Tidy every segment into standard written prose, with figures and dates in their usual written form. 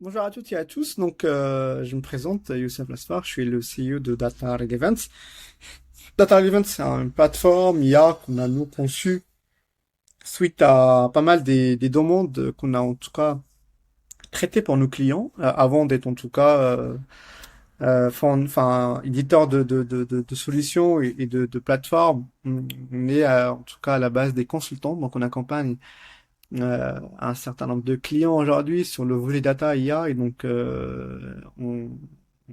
Bonjour à toutes et à tous. Je me présente, Youssef Lasfar, je suis le CEO de Data Relevance. Data Relevance, c'est une plateforme IA qu'on a nous conçue suite à pas mal des demandes qu'on a en tout cas traitées pour nos clients avant d'être en tout cas éditeur de solutions et de plateformes. On est en tout cas à la base des consultants, donc on accompagne un certain nombre de clients aujourd'hui sur le volet data IA on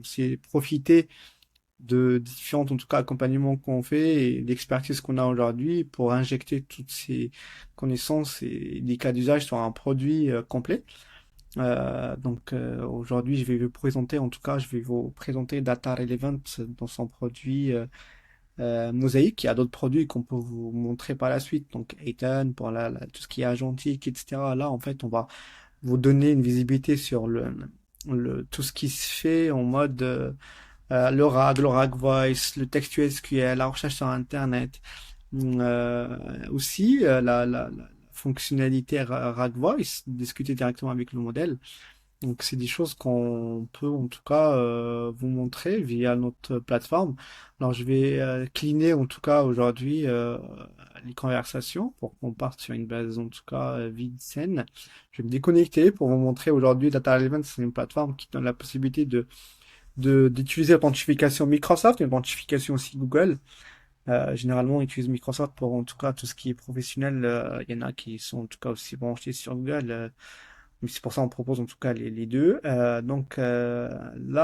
s'est profité de différents en tout cas accompagnements qu'on fait et l'expertise qu'on a aujourd'hui pour injecter toutes ces connaissances et des cas d'usage sur un produit complet. Aujourd'hui, je vais vous présenter Data Relevant dans son produit Mosaic. Il y a d'autres produits qu'on peut vous montrer par la suite, donc Aiton pour tout ce qui est agentique, etc. Là, en fait, on va vous donner une visibilité sur tout ce qui se fait en mode le RAG Voice, le textuel SQL, la recherche sur Internet, aussi la fonctionnalité RAG Voice, discuter directement avec le modèle. Donc, c'est des choses qu'on peut en tout cas vous montrer via notre plateforme. Alors, je vais cleaner en tout cas aujourd'hui les conversations pour qu'on parte sur une base en tout cas vide saine. Je vais me déconnecter pour vous montrer aujourd'hui Data Relevance, c'est une plateforme qui donne la possibilité d'utiliser l'authentification Microsoft, une authentification aussi Google. Généralement, on utilise Microsoft pour en tout cas tout ce qui est professionnel. Il y en a qui sont en tout cas aussi branchés sur Google. Mais c'est pour ça qu'on propose en tout cas les deux. Là,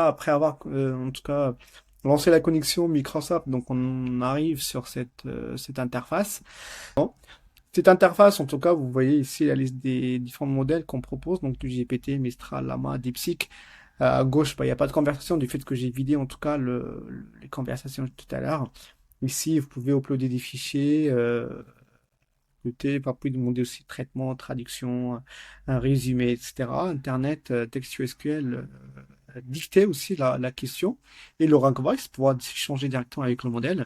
après avoir en tout cas lancé la connexion Microsoft, donc on arrive sur cette interface. Bon. Cette interface, en tout cas, vous voyez ici la liste des différents modèles qu'on propose, donc du GPT, Mistral, Llama, DeepSeek. À gauche, bah, il n'y a pas de conversation du fait que j'ai vidé en tout cas les conversations tout à l'heure. Ici, vous pouvez uploader des fichiers, côté, vous pouvez demander aussi traitement, traduction, un résumé, etc. Internet, texte SQL, dicter aussi la question et le rank voice pour pouvoir échanger directement avec le modèle.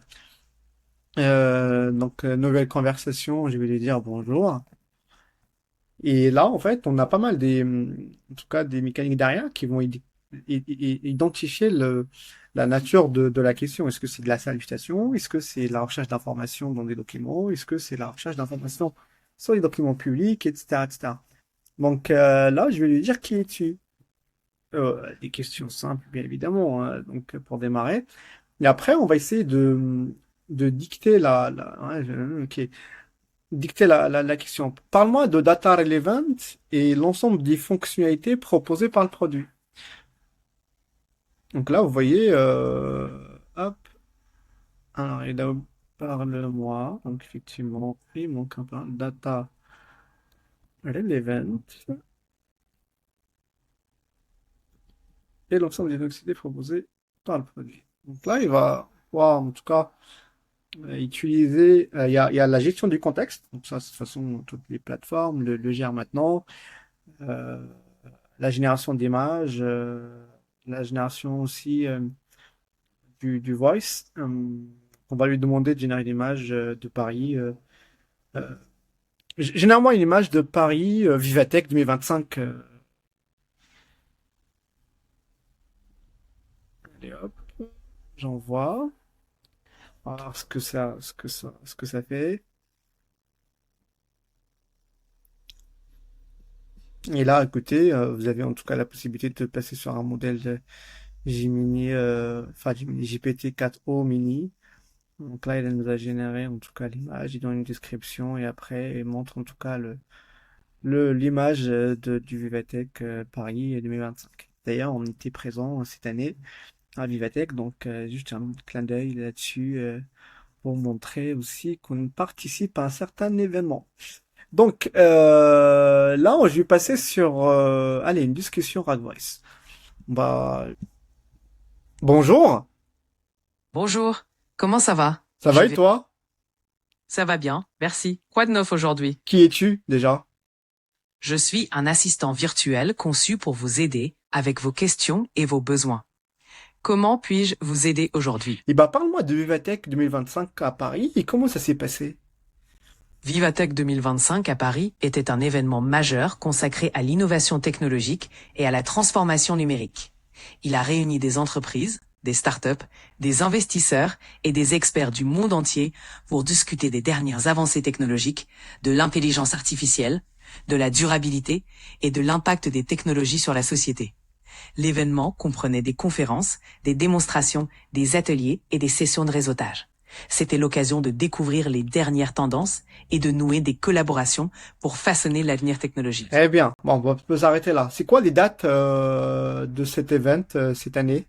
Nouvelle conversation, je vais lui dire bonjour. Et là, en fait, on a pas mal en tout cas, des mécaniques derrière qui vont identifier la nature de la question. Est-ce que c'est de la salutation? Est-ce que c'est la recherche d'informations dans des documents? Est-ce que c'est la recherche d'informations sur les documents publics, etc., etc. Là, je vais lui dire qui es-tu? Des questions simples, bien évidemment, hein, pour démarrer. Et après, on va essayer de dicter ok, dicter la question. Parle-moi de Data Relevant et l'ensemble des fonctionnalités proposées par le produit. Donc là, vous voyez, hop, alors il a parle-moi, donc effectivement, il manque un peu, Data Relevant et l'ensemble des fonctionnalités proposées par le produit. Donc là, il va pouvoir, en tout cas, utiliser, il y a la gestion du contexte, donc ça, de toute façon, toutes les plateformes le gèrent maintenant. Euh, la génération d'images, la génération aussi du voice. On va lui demander de générer une image de Paris. Euh, Généralement une image de Paris Vivatech 2025. Allez hop, j'envoie. On va voir ce que ça fait. Et là, à côté, vous avez en tout cas la possibilité de passer sur un modèle de Gemini, Gemini GPT-4o mini. Donc là, il nous a généré en tout cas l'image, il donne une description et après, il montre en tout cas l'image du Vivatech Paris 2025. D'ailleurs, on était présent cette année à Vivatech, juste un clin d'œil là-dessus pour montrer aussi qu'on participe à un certain événement. Là, je vais passer sur allez, une discussion Radvoice. Bah, bonjour, Bonjour, comment ça va? ça va Je et vais. toi? Ça va bien, merci. Quoi de neuf aujourd'hui? Qui es-tu déjà? Je suis un assistant virtuel conçu pour vous aider avec vos questions et vos besoins. Comment puis-je vous aider aujourd'hui? Eh bah, parle-moi de Vivatech 2025 à Paris et comment ça s'est passé? Vivatech 2025 à Paris était un événement majeur consacré à l'innovation technologique et à la transformation numérique. Il a réuni des entreprises, des startups, des investisseurs et des experts du monde entier pour discuter des dernières avancées technologiques, de l'intelligence artificielle, de la durabilité et de l'impact des technologies sur la société. L'événement comprenait des conférences, des démonstrations, des ateliers et des sessions de réseautage. C'était l'occasion de découvrir les dernières tendances et de nouer des collaborations pour façonner l'avenir technologique. Eh bien, bon, on peut s'arrêter là. C'est quoi les dates de cet event cette année?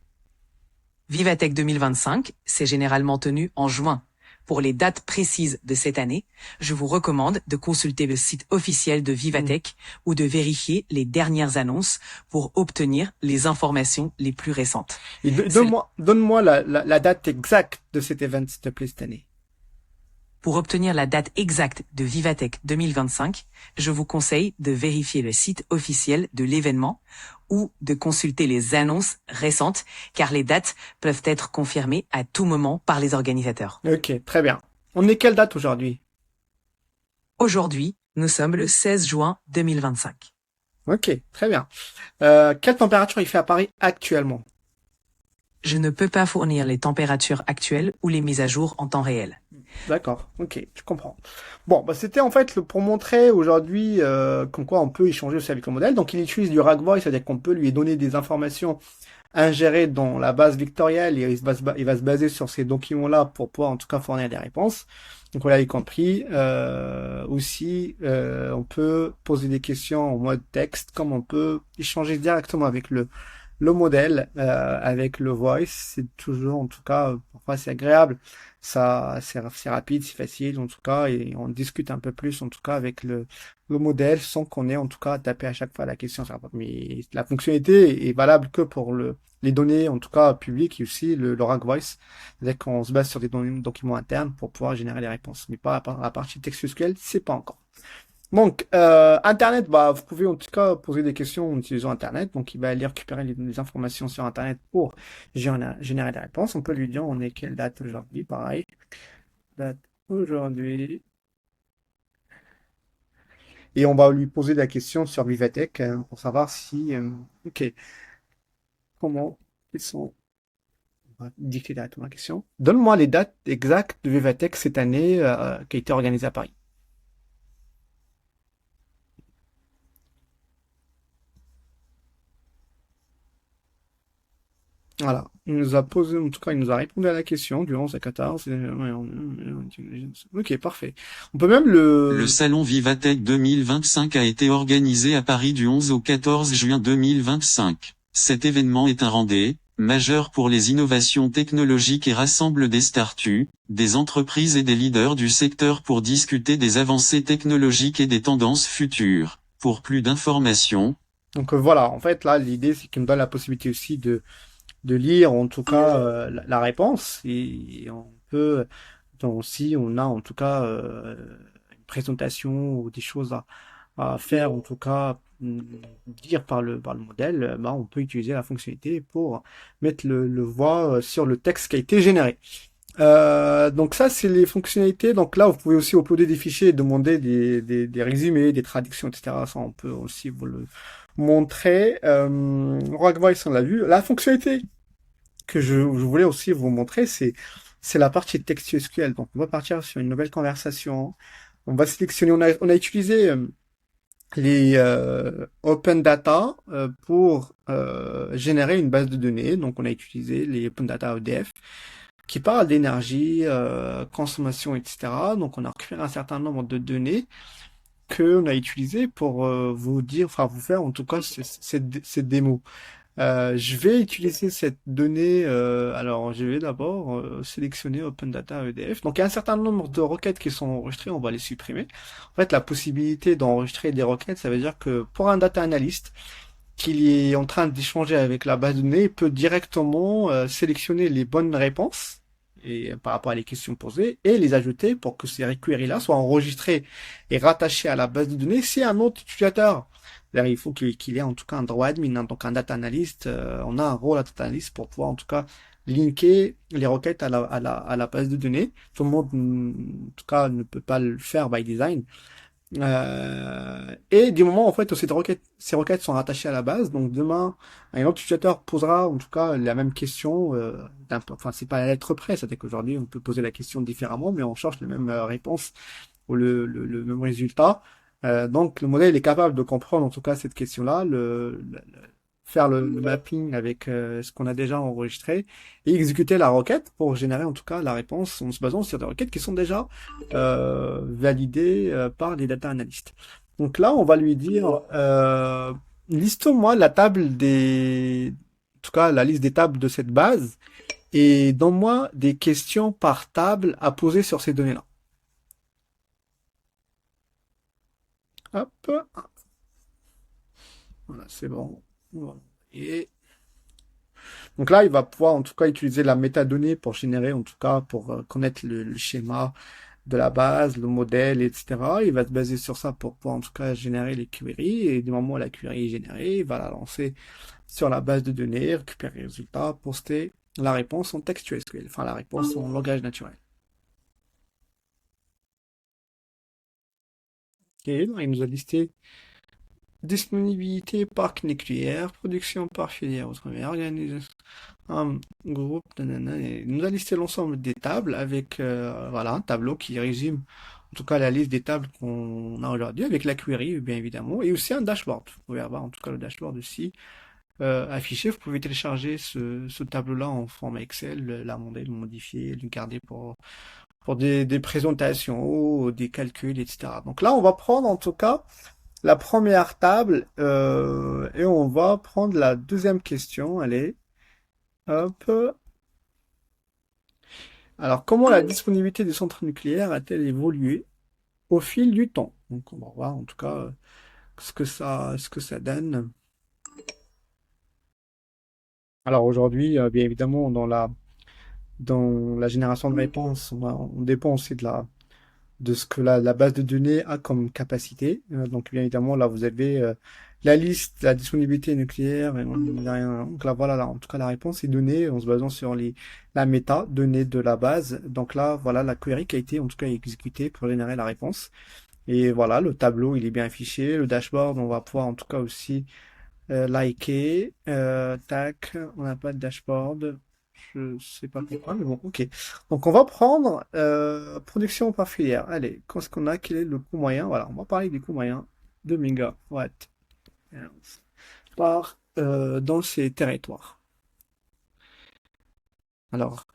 Vivatech 2025 s'est généralement tenu en juin. Pour les dates précises de cette année, je vous recommande de consulter le site officiel de Vivatech ou de vérifier les dernières annonces pour obtenir les informations les plus récentes. Et donne-moi la date exacte de cet event, s'il te plaît, cette année. Pour obtenir la date exacte de Vivatech 2025, je vous conseille de vérifier le site officiel de l'événement ou de consulter les annonces récentes, car les dates peuvent être confirmées à tout moment par les organisateurs. Ok, très bien. On est quelle date aujourd'hui? Aujourd'hui, nous sommes le 16 juin 2025. Ok, très bien. Quelle température il fait à Paris actuellement? Je ne peux pas fournir les températures actuelles ou les mises à jour en temps réel. D'accord, ok, je comprends. Bon, bah c'était en fait pour montrer aujourd'hui comme quoi on peut échanger aussi avec le modèle. Donc il utilise du RagVoice, c'est-à-dire qu'on peut lui donner des informations ingérées dans la base vectorielle et il va se baser sur ces documents-là pour pouvoir en tout cas fournir des réponses. Donc voilà, y compris. Aussi, on peut poser des questions en mode texte, comme on peut échanger directement avec le modèle avec le voice. C'est toujours, en tout cas, parfois c'est agréable. Ça, c'est rapide, c'est facile, en tout cas, et on discute un peu plus, en tout cas, avec le modèle, sans qu'on ait, en tout cas, à taper à chaque fois la question. Mais la fonctionnalité est valable que pour les données, en tout cas, publiques, et aussi le RAG Voice. C'est-à-dire qu'on se base sur des documents internes pour pouvoir générer les réponses. Mais pas à partir de SQL, c'est pas encore. Donc, Internet, bah, vous pouvez en tout cas poser des questions en utilisant Internet. Donc, il va aller récupérer les informations sur Internet pour générer des réponses. On peut lui dire, on est quelle date aujourd'hui? Pareil, date aujourd'hui. Et on va lui poser la question sur Vivatech pour savoir si, ok, comment ils sont. On va dicter directement la question. Donne-moi les dates exactes de Vivatech cette année qui a été organisée à Paris. Voilà. Il nous a posé, en tout cas, il nous a répondu à la question du 11 à 14. Ok, parfait. On peut même Le salon Vivatech 2025 a été organisé à Paris du 11 au 14 juin 2025. Cet événement est un rendez-vous majeur pour les innovations technologiques et rassemble des startups, des entreprises et des leaders du secteur pour discuter des avancées technologiques et des tendances futures. Pour plus d'informations. Donc voilà, en fait, là, l'idée, c'est qu'il me donne la possibilité aussi de lire, en tout cas, la réponse. Et on peut, donc, si on a, en tout cas, une présentation ou des choses à faire, en tout cas, dire par le modèle, bah, on peut utiliser la fonctionnalité pour mettre le voix sur le texte qui a été généré. Donc ça, c'est les fonctionnalités. Donc là, vous pouvez aussi uploader des fichiers et demander des résumés, des traductions, etc. Ça, on peut aussi vous le montrer. RagVoice, on l'a vu. La fonctionnalité que je voulais aussi vous montrer, c'est la partie texte SQL. Donc on va partir sur une nouvelle conversation. On va sélectionner, on a utilisé les Open Data pour générer une base de données. Donc on a utilisé les Open Data EDF qui parlent d'énergie, consommation, etc. Donc on a récupéré un certain nombre de données que on a utilisées pour vous dire, enfin vous faire en tout cas cette démo. Je vais utiliser cette donnée. Alors, je vais d'abord sélectionner Open Data EDF. Donc, il y a un certain nombre de requêtes qui sont enregistrées. On va les supprimer. En fait, la possibilité d'enregistrer des requêtes, ça veut dire que pour un data analyst qui est en train d'échanger avec la base de données, il peut directement sélectionner les bonnes réponses et par rapport à les questions posées et les ajouter pour que ces queries-là soient enregistrées et rattachées à la base de données si un autre utilisateur. C'est-à-dire, il faut qu'il ait en tout cas un droit admin, hein, donc un data analyst. On a un rôle à data analyst pour pouvoir en tout cas linker les requêtes à la base de données. Tout le monde, en tout cas, ne peut pas le faire by design. Et du moment en fait où ces requêtes sont rattachées à la base, donc demain un autre utilisateur posera en tout cas la même question, enfin c'est pas à la lettre près, c'est-à-dire qu'aujourd'hui on peut poser la question différemment, mais on cherche les mêmes réponses ou le même résultat. Donc le modèle est capable de comprendre en tout cas cette question-là, faire le mapping avec ce qu'on a déjà enregistré et exécuter la requête pour générer en tout cas la réponse en se basant sur des requêtes qui sont déjà validées par les data analysts. Donc là, on va lui dire liste-moi la table en tout cas la liste des tables de cette base et donne-moi des questions par table à poser sur ces données-là. Hop, voilà, c'est bon. Voilà. Et donc là, il va pouvoir en tout cas utiliser la métadonnée pour générer, en tout cas pour connaître le schéma de la base, le modèle, etc. Il va se baser sur ça pour pouvoir en tout cas générer les queries et du moment où la query est générée, il va la lancer sur la base de données, récupérer les résultats, poster la réponse en texte SQL, enfin la réponse en langage naturel. Et donc, il nous a listé disponibilité parc nucléaire, production par filière outre-mer, organisation, un groupe, nanana, et il nous a listé l'ensemble des tables avec voilà, un tableau qui résume en tout cas la liste des tables qu'on a aujourd'hui avec la query bien évidemment et aussi un dashboard. Vous pouvez avoir en tout cas le dashboard aussi affiché. Vous pouvez télécharger ce tableau-là en format Excel, l'amender, le modifier, le garder pour des présentations, des calculs, etc. Donc là, on va prendre en tout cas la première table et on va prendre la deuxième question. Allez, hop. Alors, comment la disponibilité des centres nucléaires a-t-elle évolué au fil du temps? Donc, on va voir en tout cas ce que ça donne. Alors aujourd'hui, bien évidemment, dans la génération de réponses, on dépend aussi de ce que la base de données a comme capacité. Donc bien évidemment, là vous avez la liste, la disponibilité nucléaire, et donc là voilà, là, en tout cas la réponse est donnée en se basant sur la méta donnée de la base. Donc là voilà la query qui a été en tout cas exécutée pour générer la réponse. Et voilà, le tableau il est bien affiché, le dashboard on va pouvoir en tout cas aussi liker, tac, on n'a pas de dashboard. Je sais pas pourquoi, mais bon, ok. Donc on va prendre production par filière. Allez, qu'est-ce qu'on a? Quel est le coût moyen? Voilà, on va parler du coût moyen de mégawatt par dans ces territoires. Alors,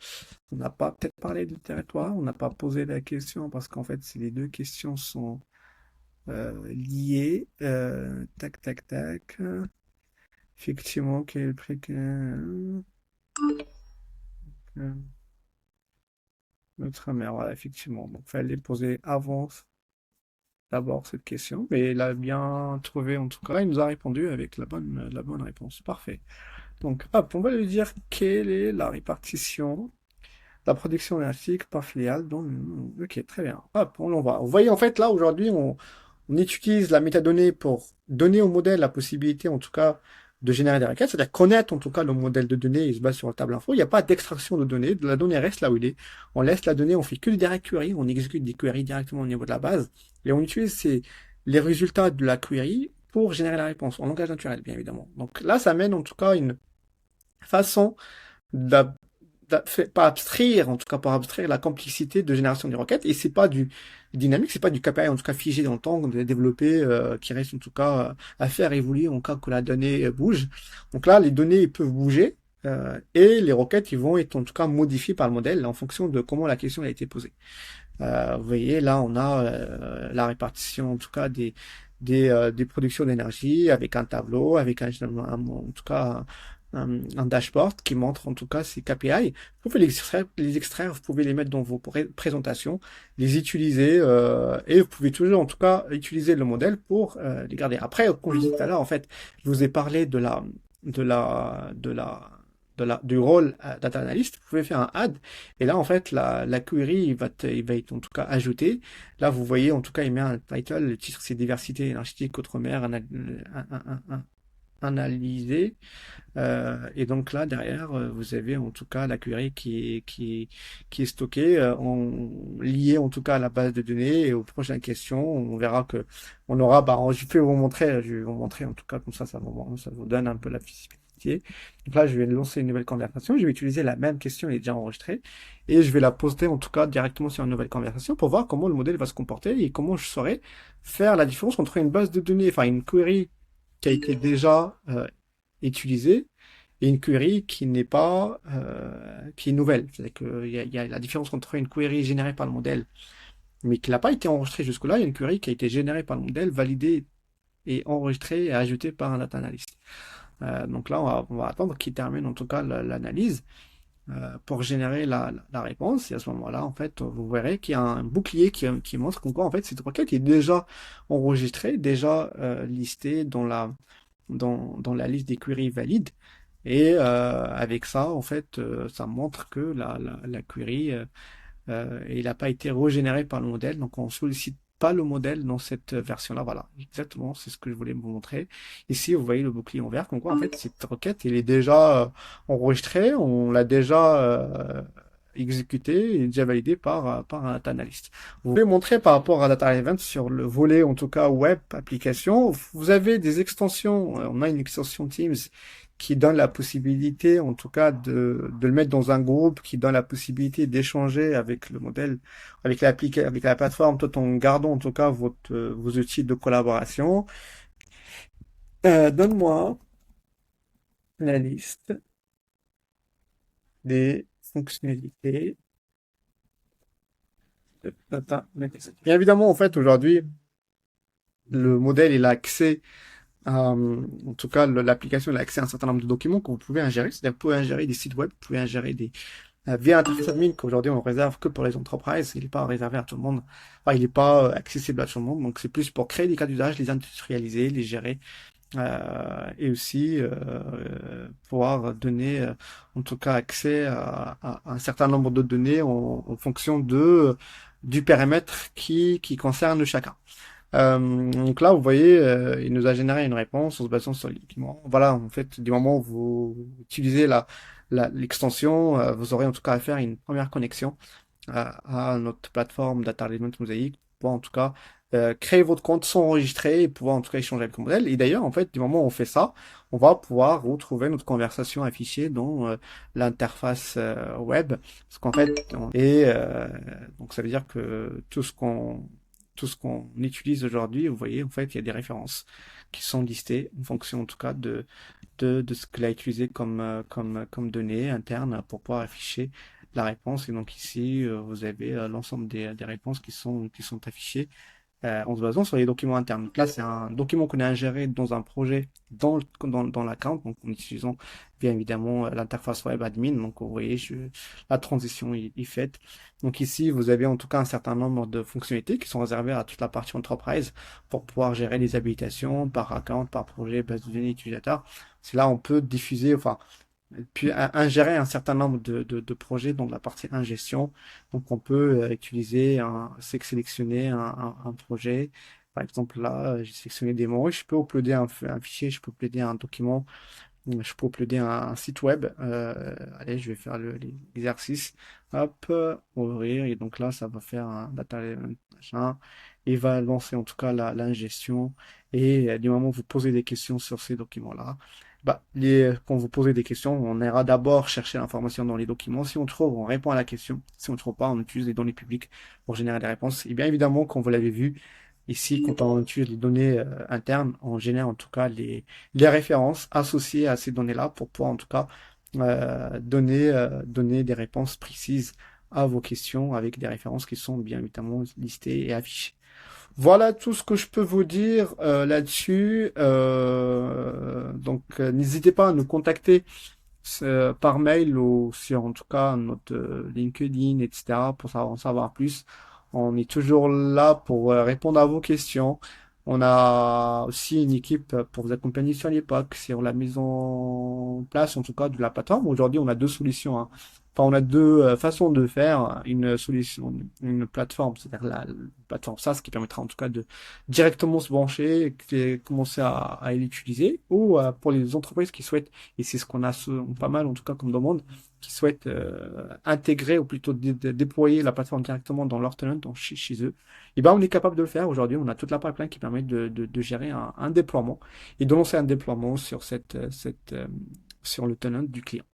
on n'a pas peut-être parlé du territoire, on n'a pas posé la question parce qu'en fait, les deux questions sont liées. Tac, tac, tac. Effectivement, quel est le prix notre mère, voilà, effectivement. Donc, fallait poser avant d'abord cette question, mais il a bien trouvé en tout cas, il nous a répondu avec la bonne réponse. Parfait. Donc, hop, on va lui dire quelle est la répartition de la production énergétique par filiale. Donc, ok, très bien. Hop, on va. Vous voyez, en fait, là, aujourd'hui, on utilise la métadonnée pour donner au modèle la possibilité, en tout cas, de générer des requêtes, c'est-à-dire connaître en tout cas le modèle de données, il se base sur la table info, il n'y a pas d'extraction de données, la donnée reste là où il est, on laisse la donnée, on fait que des direct queries, on exécute des queries directement au niveau de la base, et on utilise les résultats de la query pour générer la réponse, en langage naturel, bien évidemment. Donc là, ça mène en tout cas une façon pas abstraire, en tout cas pour abstraire la complexité de génération des requêtes, et c'est pas du dynamique, c'est pas du KPI en tout cas figé dans le temps, développé, qui reste en tout cas à faire évoluer en cas que la donnée bouge. Donc là, les données ils peuvent bouger, et les requêtes ils vont être en tout cas modifiées par le modèle en fonction de comment la question a été posée. Vous voyez, là on a la répartition en tout cas des productions d'énergie avec un tableau, avec en tout cas un dashboard qui montre en tout cas ces KPI. Vous pouvez les extraire, vous pouvez les mettre dans vos présentations, les utiliser et vous pouvez toujours en tout cas utiliser le modèle pour les garder. Après, comme je disais tout à l'heure, en fait, je vous ai parlé de la du rôle data analyst, vous pouvez faire un add. Et là, en fait, la query, il va être en tout cas ajouté. Là, vous voyez, en tout cas, il met un title. Le titre, c'est diversité énergétique outre-mer analysée. Et donc là, derrière, vous avez en tout cas la query qui est stockée, liée en tout cas à la base de données. Et aux prochaines questions, on verra que on aura, je vais vous montrer en tout cas, comme ça vous donne un peu la visibilité. Donc là, je vais lancer une nouvelle conversation. Je vais utiliser la même question, elle est déjà enregistrée. Et je vais la poster en tout cas directement sur une nouvelle conversation pour voir comment le modèle va se comporter et comment je saurais faire la différence entre une base de données, enfin une query qui a été déjà utilisée et une query qui n'est pas qui est nouvelle. C'est-à-dire qu'il y a la différence entre une query générée par le modèle, mais qui n'a pas été enregistrée jusque-là, et une query qui a été générée par le modèle, validée et enregistrée et ajoutée par un data analyst. Donc là, on va attendre qu'il termine en tout cas l'analyse pour générer la réponse. Et à ce moment-là, en fait, vous verrez qu'il y a un bouclier qui montre qu'en quoi, en fait, cette requête est déjà enregistrée, déjà listée dans la liste des queries valides. Et avec ça, en fait, ça montre que la query, il n'a pas été régénéré par le modèle, donc on sollicite pas le modèle dans cette version-là. Voilà, exactement, c'est ce que je voulais vous montrer. Ici, vous voyez le bouclier en vert, donc en fait, cette requête, elle est déjà enregistrée, on l'a déjà exécutée et déjà validée par un data analyst. Vous voulez montrer par rapport à Data Event sur le volet, en tout cas web, application, vous avez des extensions, on a une extension Teams qui donne la possibilité, en tout cas, de le mettre dans un groupe, qui donne la possibilité d'échanger avec le modèle, avec la plateforme, tout en gardant, en tout cas, vos outils de collaboration. Donne-moi la liste des fonctionnalités de Data Analyst. Bien évidemment, en fait, aujourd'hui, le modèle, il a accès en tout cas, l'application a accès à un certain nombre de documents que vous pouvez ingérer. C'est-à-dire que vous pouvez ingérer des sites web, vous pouvez ingérer via interface admin qu'aujourd'hui on réserve que pour les entreprises. Il n'est pas réservé à tout le monde. Enfin, il n'est pas accessible à tout le monde. Donc c'est plus pour créer des cas d'usage, les industrialiser, les gérer. Et aussi pouvoir donner en tout cas accès à un certain nombre de données en fonction du périmètre qui concerne chacun. Donc là, vous voyez, il nous a généré une réponse en se basant sur les documents. Voilà, en fait, du moment où vous utilisez l'extension, vous aurez en tout cas à faire une première connexion à notre plateforme Data Element Mosaic pour en tout cas créer votre compte, s'enregistrer et pouvoir en tout cas échanger avec le modèle. Et d'ailleurs, en fait, du moment où on fait ça, on va pouvoir retrouver notre conversation affichée dans l'interface web. Parce qu'en fait, donc ça veut dire que tout ce qu'on utilise aujourd'hui, vous voyez, en fait, il y a des références qui sont listées en fonction, en tout cas, de ce qu'il a utilisé comme données internes pour pouvoir afficher la réponse. Et donc ici, vous avez l'ensemble des réponses qui sont affichées en se basant sur les documents internes. Donc là, c'est un document qu'on a ingéré dans un projet dans l'account, donc en utilisant bien évidemment l'interface web admin. Donc vous voyez, la transition est faite. Donc ici, vous avez en tout cas un certain nombre de fonctionnalités qui sont réservées à toute la partie entreprise pour pouvoir gérer les habilitations par account, par projet, base de données utilisateur. C'est là on peut diffuser, enfin, puis ingérer un certain nombre de projets dans la partie ingestion. Donc on peut utiliser sélectionner un projet. Par exemple là, j'ai sélectionné des mots, je peux uploader un fichier, je peux uploader un document, je peux uploader un site web. Allez, je vais faire l'exercice. Hop, ouvrir. Et donc là, ça va faire un data element, machin. Il va lancer en tout cas l'ingestion. Et du moment où vous posez des questions sur ces documents-là, quand vous posez des questions, on ira d'abord chercher l'information dans les documents. Si on trouve, on répond à la question. Si on ne trouve pas, on utilise les données publiques pour générer des réponses. Et bien évidemment, comme vous l'avez vu, ici, quand on utilise les données internes, on génère en tout cas les références associées à ces données-là pour pouvoir en tout cas donner des réponses précises à vos questions avec des références qui sont bien évidemment listées et affichées. Voilà tout ce que je peux vous dire là-dessus. Donc n'hésitez pas à nous contacter par mail ou sur en tout cas notre LinkedIn, etc. pour en savoir plus. On est toujours là pour répondre à vos questions. On a aussi une équipe pour vous accompagner sur l'époque, sur la mise en place, en tout cas, de la plateforme. Aujourd'hui, on a deux solutions, hein. Enfin, on a deux façons de faire une solution, une plateforme, c'est-à-dire la plateforme SaaS qui permettra en tout cas de directement se brancher et commencer à l'utiliser, ou pour les entreprises qui souhaitent, et c'est ce qu'on a pas mal en tout cas comme demande, qui souhaitent intégrer ou plutôt déployer la plateforme directement dans leur tenant, donc chez eux. Et ben, on est capable de le faire aujourd'hui. On a toute la pipeline qui permet de gérer un déploiement et de lancer un déploiement sur sur le tenant du client.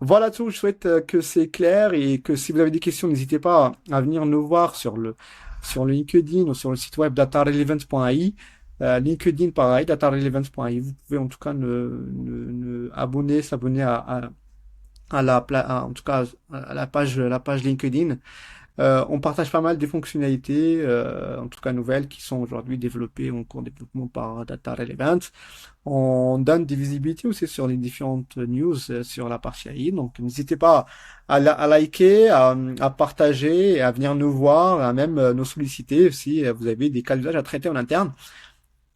Voilà tout. Je souhaite que c'est clair et que si vous avez des questions, n'hésitez pas à venir nous voir sur le LinkedIn ou sur le site web datarelevance.ai. LinkedIn, pareil, datarelevance.ai. Vous pouvez en tout cas s'abonner en tout cas, à la page LinkedIn. On partage pas mal des fonctionnalités, en tout cas nouvelles, qui sont aujourd'hui développées en cours de développement par Data Relevant. On donne des visibilités aussi sur les différentes news sur la partie AI. Donc n'hésitez pas à liker, à partager, et à venir nous voir, à même nous solliciter si vous avez des cas d'usage à traiter en interne,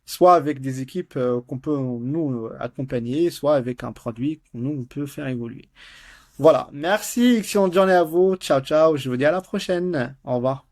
soit avec des équipes qu'on peut nous accompagner, soit avec un produit que nous on peut faire évoluer. Voilà, merci, excellente journée à vous, ciao ciao, je vous dis à la prochaine, au revoir.